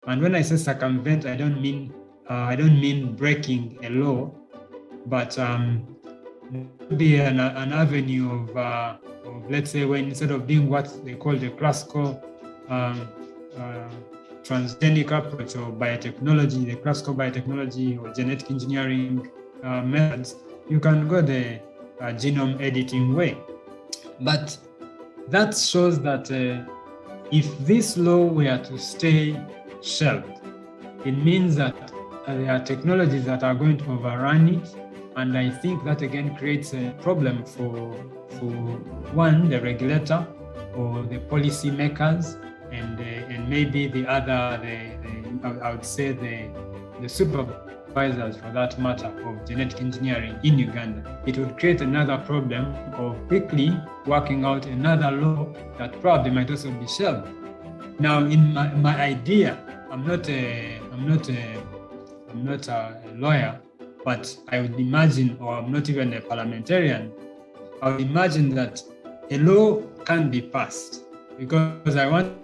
And when I say circumvent, I don't mean breaking a law, but be an avenue of let's say, when instead of being what they call the classical transgenic approach or biotechnology, the classical biotechnology or genetic engineering methods, you can go the genome editing way. But that shows that if this law were to stay shelved, it means that there are technologies that are going to overrun it. And I think that again creates a problem for one, the regulator or the policy makers, and maybe the other, I would say the supervisors for that matter of genetic engineering in Uganda. It would create another problem of quickly working out another law that probably might also be shelved. Now, in my idea, I'm not a lawyer, but I would imagine, or I'm not even a parliamentarian, I would imagine that a law can be passed, because I want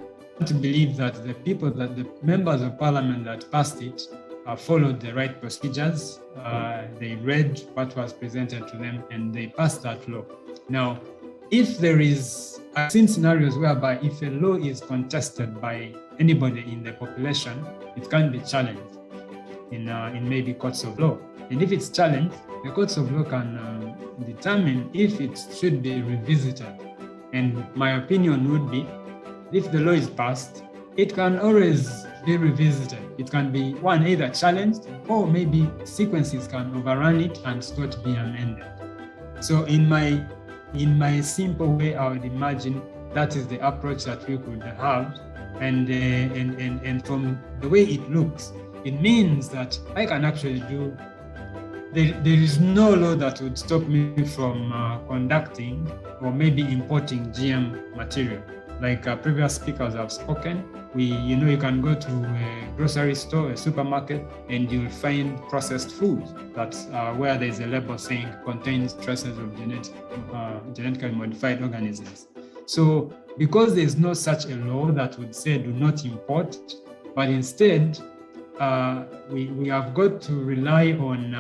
to believe that the members of parliament that passed it followed the right procedures. They read what was presented to them and they passed that law. Now, if there is, I've seen scenarios whereby if a law is contested by anybody in the population, it can be challenged in maybe courts of law. And if it's challenged, the courts of law can determine if it should be revisited. And my opinion would be, if the law is passed, it can always be revisited. It can be, one, either challenged, or maybe sequences can overrun it and still to be amended. So in my simple way, I would imagine that is the approach that we could have. And from the way it looks, it means that I can actually do, there is no law that would stop me from conducting or maybe importing GM material. Like previous speakers have spoken, you can go to a grocery store, a supermarket, and you'll find processed foods that's where there's a label saying contains traces of genetically modified organisms. So because there's no such a law that would say do not import, but instead we have got to rely on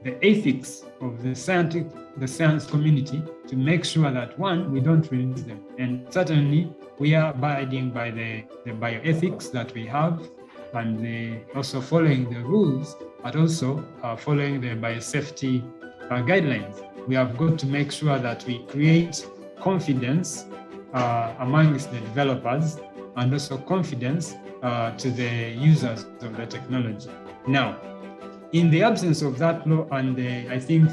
the ethics of the science community to make sure that, one, we don't release them. And certainly we are abiding by the bioethics that we have, and also following the rules, but also following the biosafety guidelines. We have got to make sure that we create confidence amongst the developers and also confidence to the users of the technology. Now, in the absence of that law, and I think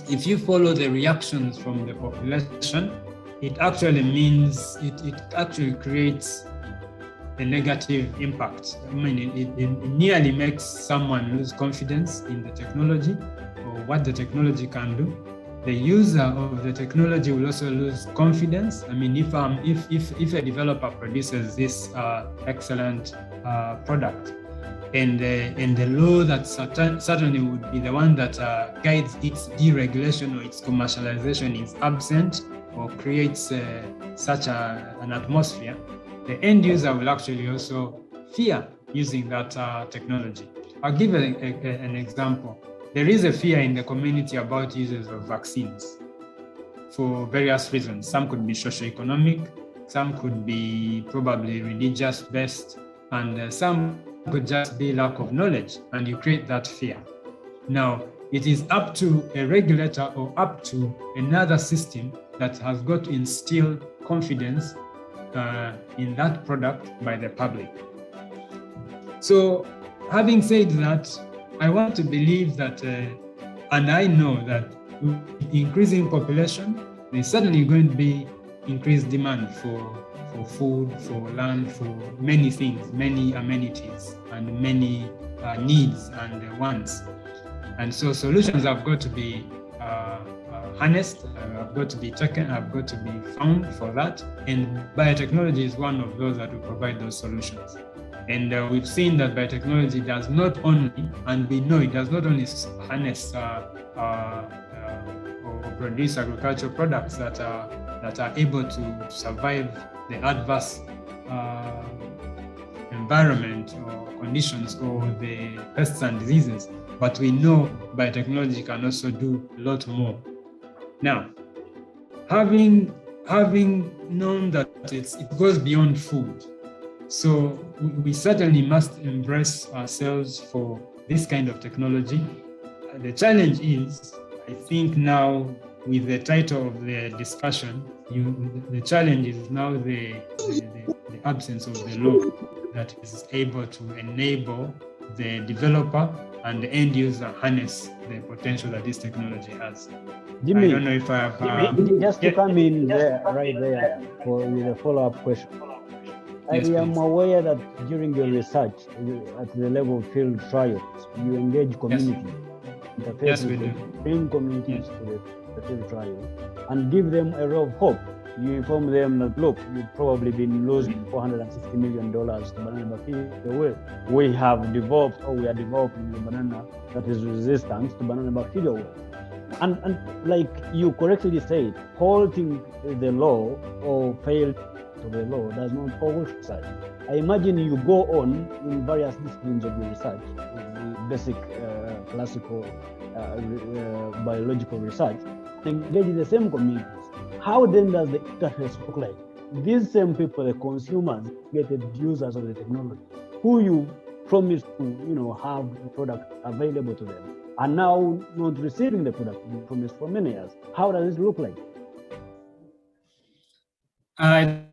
if you follow the reactions from the population, it actually means, it actually creates a negative impact. I mean, it nearly makes someone lose confidence in the technology or what the technology can do. The user of the technology will also lose confidence. I mean, if a developer produces this excellent product, and the law that certainly would be the one that guides its deregulation or its commercialization is absent or creates such an atmosphere, the end user will actually also fear using that technology. I'll give an example. There is a fear in the community about uses of vaccines for various reasons. Some could be socioeconomic, some could be probably religious-based, and some could just be lack of knowledge, and you create that fear. Now, it is up to a regulator or up to another system that has got to instill confidence in that product by the public. So, having said that, I want to believe that, and I know that with increasing population, there's certainly going to be increased demand for food, for land, for many things, many amenities, and many needs and wants. And so solutions have got to be harnessed, have got to be taken, have got to be found for that. And biotechnology is one of those that will provide those solutions. And we've seen that biotechnology does not only, and we know it does not only harness or produce agricultural products that are able to survive the adverse environment or conditions or the pests and diseases, but we know biotechnology can also do a lot more. Now, having known that it goes beyond food, so we certainly must embrace ourselves for this kind of technology. The challenge is, I think now with the title of the discussion, the challenge is now the absence of the law that is able to enable the developer and the end user harness the potential that this technology has. Jimmy, I don't know if I have... just to come in there, right there, with a follow-up question. Yes, I am please. aware that during your research at the level of field trials, you engage communities, interface Yes, we with do. bring communities to the field trial, and give them a ray of hope. You inform them that, look, you've probably been losing $460 million to banana bacteria. We have developed, or we are developing a banana that is resistant to banana bacteria oil. And like you correctly said, halting the law or fail to the law does not hold research. I imagine you go on in various disciplines of your research, basic classical biological research, engage the same communities. How then does the interface look like? These same people, the consumers, get the users of the technology, who you promised to have the product available to them, are now not receiving the product you promised for many years. How does it look like? It